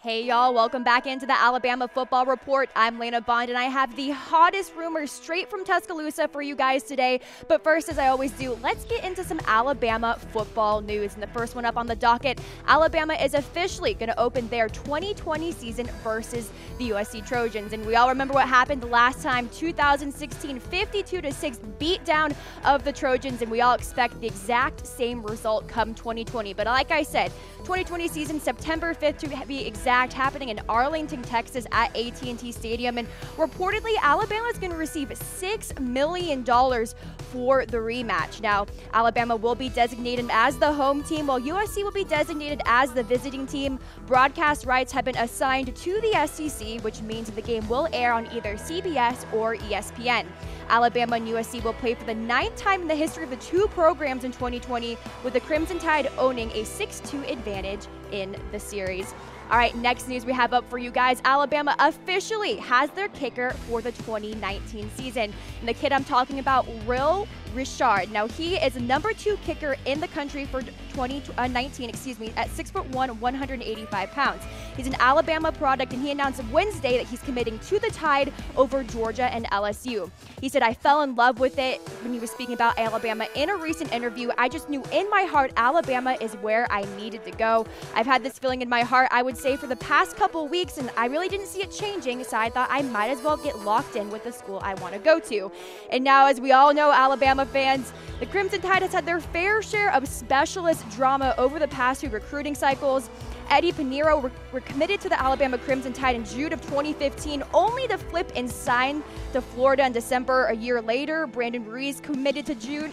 Hey y'all, welcome back into the Alabama Football Report. I'm Lena Bond and I have the hottest rumors straight from Tuscaloosa for you guys today. But first, as I always do, let's get into some Alabama football news. And the first one up on the docket, Alabama is officially going to open their 2020 season versus the USC Trojans. And we all remember what happened the last time, 2016 52-6 beatdown of the Trojans, and we all expect the exact same result come 2020. But like I said, 2020 season September 5th to be exact, happening in Arlington, Texas at AT&T Stadium, and reportedly Alabama is going to receive $6 million for the rematch. Now, Alabama will be designated as the home team, while USC will be designated as the visiting team. Broadcast rights have been assigned to the SEC, which means the game will air on either CBS or ESPN. Alabama and USC will play for the 9th time in the history of the two programs in 2020, with the Crimson Tide owning a 6-2 advantage in the series. All right, next news we have up for you guys. Alabama officially has their kicker for the 2019 season. And the kid I'm talking about, Will Richard. Now, he is the number 2 kicker in the country for 2019, at 6'1", 185 pounds. He's an Alabama product, and he announced Wednesday that he's committing to the Tide over Georgia and LSU. He said, "I fell in love with it," when he was speaking about Alabama in a recent interview. "I just knew in my heart Alabama is where I needed to go. I've had this feeling in my heart, I would say, for the past couple weeks, and I really didn't see it changing, so I thought I might as well get locked in with the school I want to go to." And now, as we all know, Alabama fans, the Crimson Tide has had their fair share of specialist drama over the past 2 recruiting cycles. Eddie Pinheiro were committed to the Alabama Crimson Tide in June of 2015, only to flip and sign to Florida in December. A year later, Brandon Ruiz committed to June,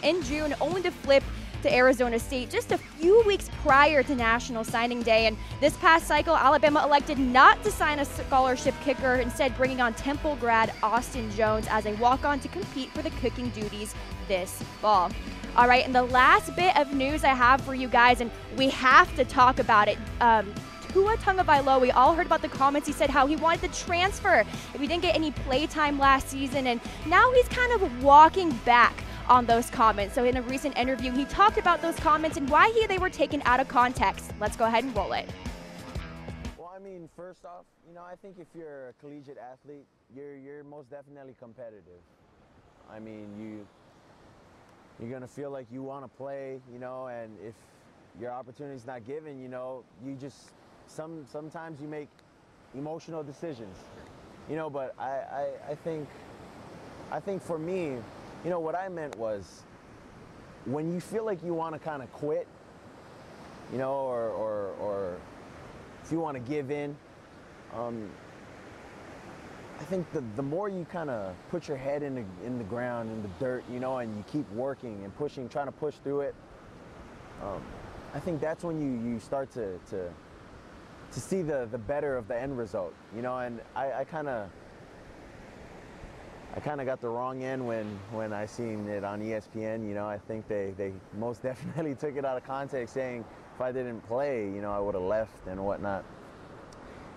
only to flip to Arizona State just a few weeks prior to National Signing Day. And this past cycle, Alabama elected not to sign a scholarship kicker, instead bringing on Temple grad Austin Jones as a walk-on to compete for the kicking duties this fall. All right, and the last bit of news I have for you guys, and we have to talk about it, Tua Tagovailoa, we all heard about the comments. He said how he wanted to transfer if he didn't get any play time last season, and now he's kind of walking back on those comments. So in a recent interview, he talked about those comments and why they were taken out of context. Let's go ahead and roll it. Well, I mean, first off, I think if you're a collegiate athlete, you're most definitely competitive. I mean, you're gonna feel like you want to play, and if your opportunity's not given, you just sometimes you make emotional decisions, But I think for me, what I meant was, when you feel like you want to kind of quit, or if you want to give in, I think the more you kind of put your head in the ground, in the dirt, and you keep working and pushing, trying to push through it, I think that's when you start to see the better of the end result, and I kind of got the wrong end when I seen it on ESPN. I think they most definitely took it out of context, saying if I didn't play, I would have left and whatnot.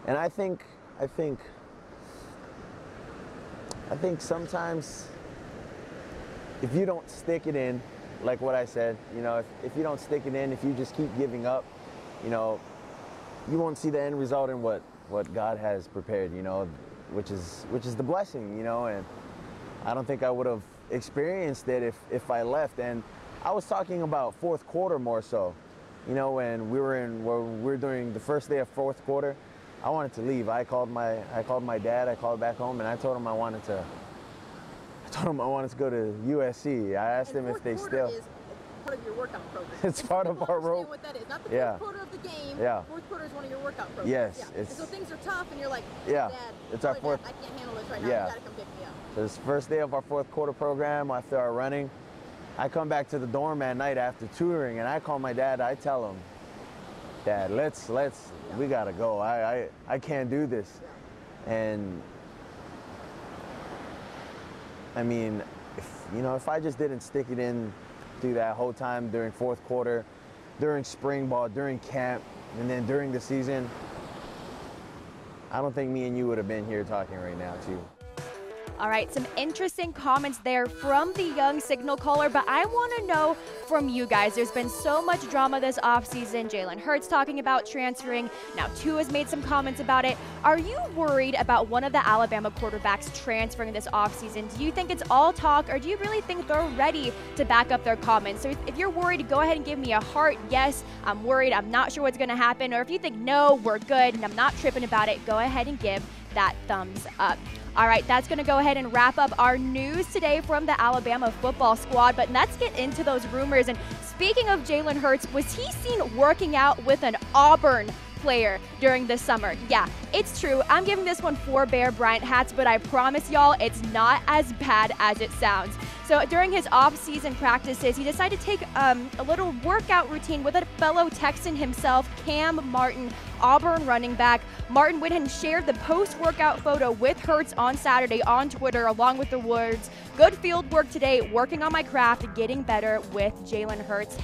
And I think sometimes if you don't stick it in, like what I said, if you don't stick it in, if you just keep giving up, you won't see the end result in what God has prepared, which is the blessing, and I don't think I would have experienced it if I left. And I was talking about fourth quarter more so, when we were doing the first day of fourth quarter. I wanted to leave. I called my dad. I called back home, and I told him I wanted to go to USC. I asked him if they still. Is part of your workout program. It's part of our road. What that is, not the fourth quarter of the game. Yeah. Fourth quarter is one of your workout programs. Yes. Yeah. So things are tough, and you're like, yeah. Dad, it's our fourth. Dad, I can't handle this right now. Yeah. You gotta come pick me up. So it's the first day of our fourth quarter program. After our running, I come back to the dorm at night after touring, and I call my dad. I tell him, "Dad, let's we gotta go. I can't do this." Yeah. And I mean, if I just didn't stick it in through that whole time during fourth quarter, during spring ball, during camp, and then during the season, I don't think me and you would have been here talking right now too. All right, some interesting comments there from the young signal caller, but I want to know from you guys. There's been so much drama this offseason. Jalen Hurts talking about transferring. Now Tua has made some comments about it. Are you worried about one of the Alabama quarterbacks transferring this offseason? Do you think it's all talk, or do you really think they're ready to back up their comments? So if you're worried, go ahead and give me a heart. Yes, I'm worried. I'm not sure what's going to happen. Or if you think, no, we're good and I'm not tripping about it, go ahead and give that thumbs up. All right, that's going to go ahead and wrap up our news today from the Alabama football squad. But let's get into those rumors. And speaking of Jalen Hurts, was he seen working out with an Auburn player during this summer? Yeah, it's true. I'm giving this one 4 Bear Bryant hats, but I promise y'all it's not as bad as it sounds. So during his off-season practices, he decided to take a little workout routine with a fellow Texan himself, Cam Martin, Auburn running back. Martin went and shared the post-workout photo with Hurts on Saturday on Twitter, along with the words, "Good field work today, working on my craft, getting better with Jalen Hurts,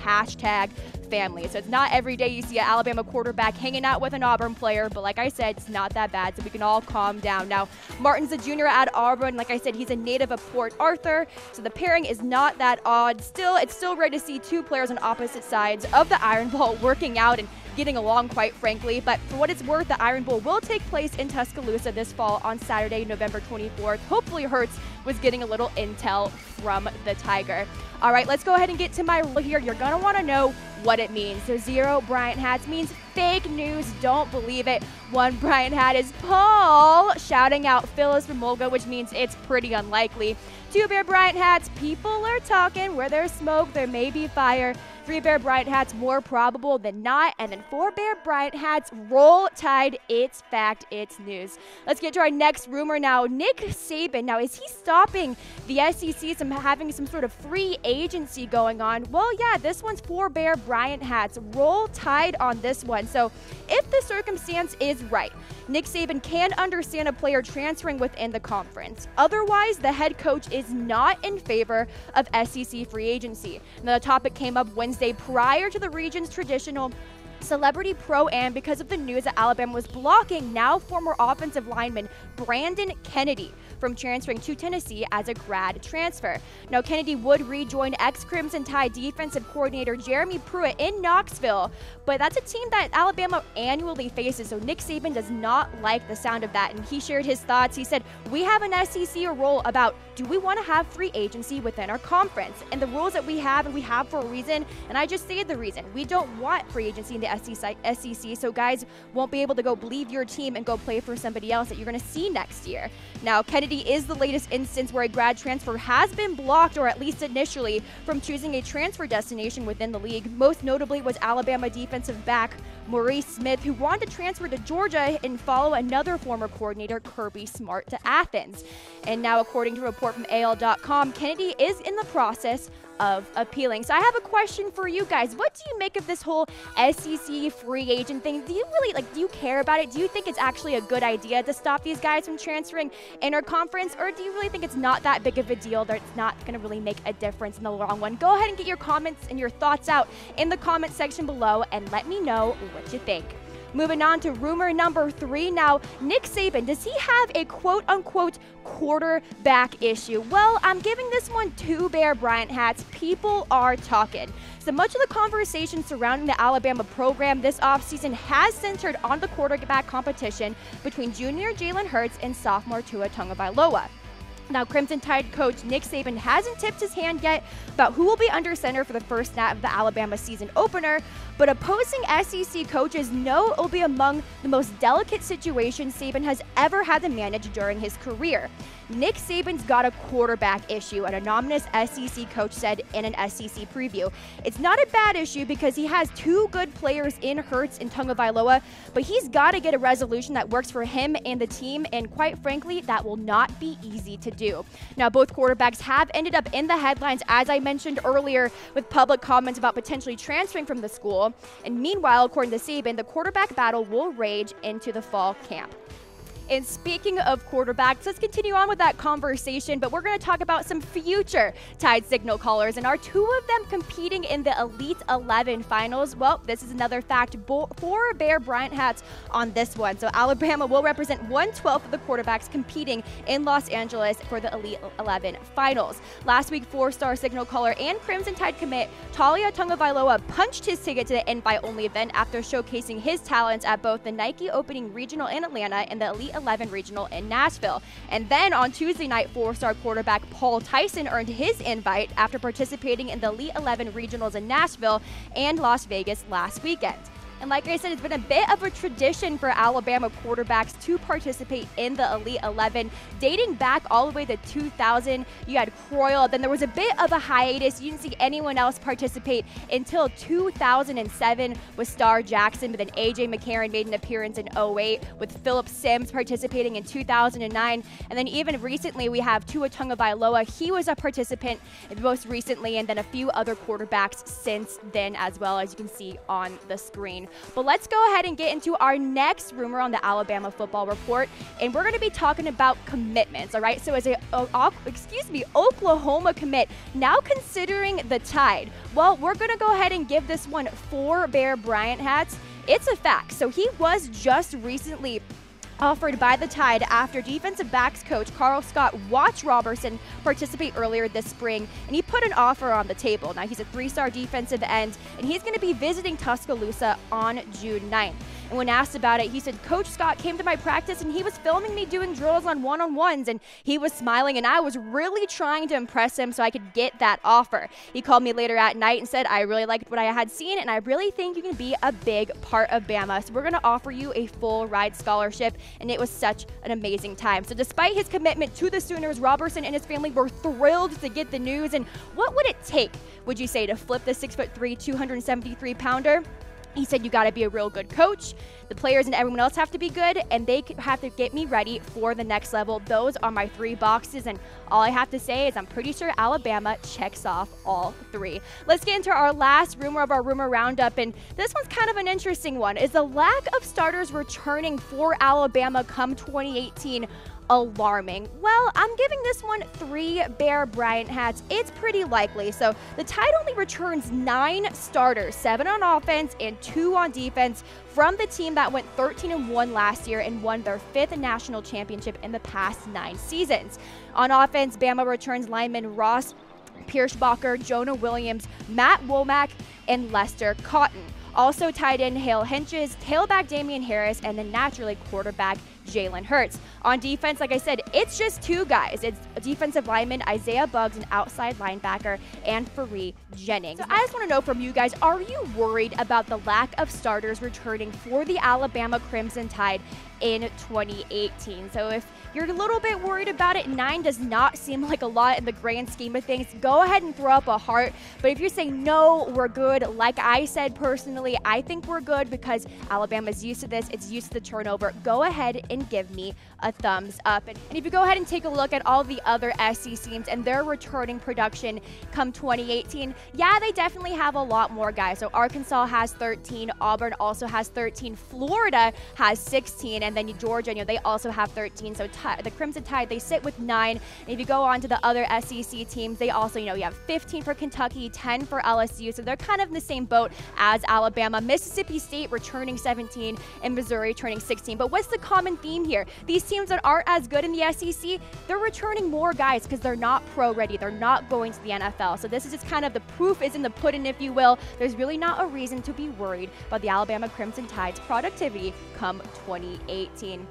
#family." So it's not every day you see an Alabama quarterback hanging out with an Auburn player, but like I said, it's not that bad, so we can all calm down. Now, Martin's a junior at Auburn. Like I said, he's a native of Port Arthur, so the pairing is not that odd. It's still rare to see 2 players on opposite sides of the Iron Bowl working out and getting along, quite frankly. But for what it's worth, the Iron Bowl will take place in Tuscaloosa this fall on Saturday, November 24th. Hopefully Hurts was getting a little intel from the Tiger. All right, let's go ahead and get to my rule here. You're going to want to know what it means. So 0 Bryant hats means fake news. Don't believe it. 1 Bryant hat is Paul shouting out Phyllis Remolga, which means it's pretty unlikely. 2 Bear Bryant hats, people are talking. Where there's smoke, there may be fire. 3 Bear Bryant hats, more probable than not. And then 4 Bear Bryant hats, roll tide. It's fact, it's news. Let's get to our next rumor now. Nick Saban. Now, is he stopping the SEC from having some sort of free agency going on? Well, yeah, this one's 4 Bear Bryant hats. Roll tide on this one. So if the circumstance is right, Nick Saban can understand a player transferring within the conference. Otherwise, the head coach is not in favor of SEC free agency. Now, the topic came up Wednesday prior to the region's traditional Celebrity Pro-Am because of the news that Alabama was blocking now former offensive lineman Brandon Kennedy from transferring to Tennessee as a grad transfer. Now, Kennedy would rejoin ex-Crimson Tide defensive coordinator Jeremy Pruitt in Knoxville, but that's a team that Alabama annually faces, so Nick Saban does not like the sound of that, and he shared his thoughts. He said, "We have an SEC rule about do we want to have free agency within our conference, and the rules that we have, and we have for a reason, and I just stated the reason. We don't want free agency in the SEC, so guys won't be able to go leave your team and go play for somebody else that you're going to see next year." Now, Kennedy is the latest instance where a grad transfer has been blocked, or at least initially, from choosing a transfer destination within the league. Most notably was Alabama defensive back Maurice Smith, who wanted to transfer to Georgia and follow another former coordinator, Kirby Smart, to Athens. And now, according to a report from AL.com, Kennedy is in the process of appealing. So I have a question for you guys. What do you make of this whole SEC free agent thing? Do you really, do you care about it? Do you think it's actually a good idea to stop these guys from transferring interconference? Or do you really think it's not that big of a deal, that it's not going to really make a difference in the long run? Go ahead and get your comments and your thoughts out in the comment section below and let me know what you think. Moving on to rumor number 3 now. Nick Saban, does he have a quote-unquote quarterback issue? Well, I'm giving this one 2 Bear Bryant hats. People are talking. So much of the conversation surrounding the Alabama program this offseason has centered on the quarterback competition between junior Jalen Hurts and sophomore Tua Tagovailoa. Now, Crimson Tide coach Nick Saban hasn't tipped his hand yet about who will be under center for the first snap of the Alabama season opener, but opposing SEC coaches know it will be among the most delicate situations Saban has ever had to manage during his career. Nick Saban's got a quarterback issue, an anonymous SEC coach said in an SEC preview. It's not a bad issue because he has 2 good players in Hurts and Tagovailoa, but he's got to get a resolution that works for him and the team, and quite frankly, that will not be easy to do. Now, both quarterbacks have ended up in the headlines, as I mentioned earlier, with public comments about potentially transferring from the school. And meanwhile, according to Saban, the quarterback battle will rage into the fall camp. And speaking of quarterbacks, let's continue on with that conversation, but we're going to talk about some future Tide signal callers, and are two of them competing in the Elite 11 finals? Well, this is another fact. 4 Bear Bryant hats on this one. So Alabama will represent 1/12 of the quarterbacks competing in Los Angeles for the Elite 11 finals. Last week, 4-star signal caller and Crimson Tide commit Tua Tagovailoa punched his ticket to the invite-only event after showcasing his talents at both the Nike Opening Regional in Atlanta and the Elite 11 Regional in Nashville. And then on Tuesday night, 4-star quarterback Paul Tyson earned his invite after participating in the Elite 11 Regionals in Nashville and Las Vegas last weekend. And like I said, it's been a bit of a tradition for Alabama quarterbacks to participate in the Elite 11, dating back all the way to 2000. You had Croyle, then there was a bit of a hiatus. You didn't see anyone else participate until 2007 with Star Jackson, but then A.J. McCarron made an appearance in 08, with Philip Sims participating in 2009. And then even recently, we have Tua Tagovailoa. He was a participant most recently, and then a few other quarterbacks since then as well, as you can see on the screen. But let's go ahead and get into our next rumor on the Alabama Football Report, and we're going to be talking about commitments, all right? So as a Oklahoma commit now considering the Tide, well, we're going to go ahead and give this one 4 Bear Bryant hats. It's a fact. So he was just recently offered by the Tide after defensive backs coach Carl Scott watched Robertson participate earlier this spring, and he put an offer on the table. Now, he's a 3-star defensive end, and he's going to be visiting Tuscaloosa on June 9th. And when asked about it, he said, Coach Scott came to my practice and he was filming me doing drills on one-on-ones, and he was smiling, and I was really trying to impress him so I could get that offer. He called me later at night and said, I really liked what I had seen, and I really think you can be a big part of Bama. So we're going to offer you a full ride scholarship. And it was such an amazing time. So despite his commitment to the Sooners, Robertson and his family were thrilled to get the news. And what would it take, would you say, to flip the 6'3", 273-pounder? He said, you got to be a real good coach. The players and everyone else have to be good, and they have to get me ready for the next level. Those are my 3 boxes, and all I have to say is I'm pretty sure Alabama checks off all 3. Let's get into our last rumor of our rumor roundup, and this one's kind of an interesting one. Is the lack of starters returning for Alabama come 2018 alarming? Well, I'm giving this one 3 Bear Bryant hats. It's pretty likely. So the Tide only returns 9 starters, 7 on offense and 2 on defense, from the team that went 13-1 last year and won their 5th national championship in the past 9 seasons. On offense, Bama returns lineman Ross Pierschbacher, Jonah Williams, Matt Womack, and Lester Cotton. Also tied in Hale Henches, tailback Damian Harris, and then naturally quarterback Jalen Hurts. On defense, like I said, it's just 2 guys. It's a defensive lineman Isaiah Buggs, an outside linebacker, and Faree Jennings. So I just want to know from you guys, are you worried about the lack of starters returning for the Alabama Crimson Tide in 2018? So if you're a little bit worried about it, 9 does not seem like a lot in the grand scheme of things, go ahead and throw up a heart. But if you're saying, no, we're good, like I said personally, I think we're good because Alabama's used to this, it's used to the turnover, go ahead and give me a thumbs up. And if you go ahead and take a look at all the other SEC teams and their returning production come 2018, yeah, they definitely have a lot more guys. So Arkansas has 13, Auburn also has 13, Florida has 16, and then Georgia, they also have 13. So the Crimson Tide, they sit with 9. And if you go on to the other SEC teams, they also, you have 15 for Kentucky, 10 for LSU. So they're kind of in the same boat as Alabama. Mississippi State returning 17, and Missouri turning 16. But what's the common theme here? These teams that aren't as good in the SEC, they're returning more guys because they're not pro ready. They're not going to the NFL. So this is just kind of the proof is in the pudding, if you will. There's really not a reason to be worried about the Alabama Crimson Tide's productivity come 2018.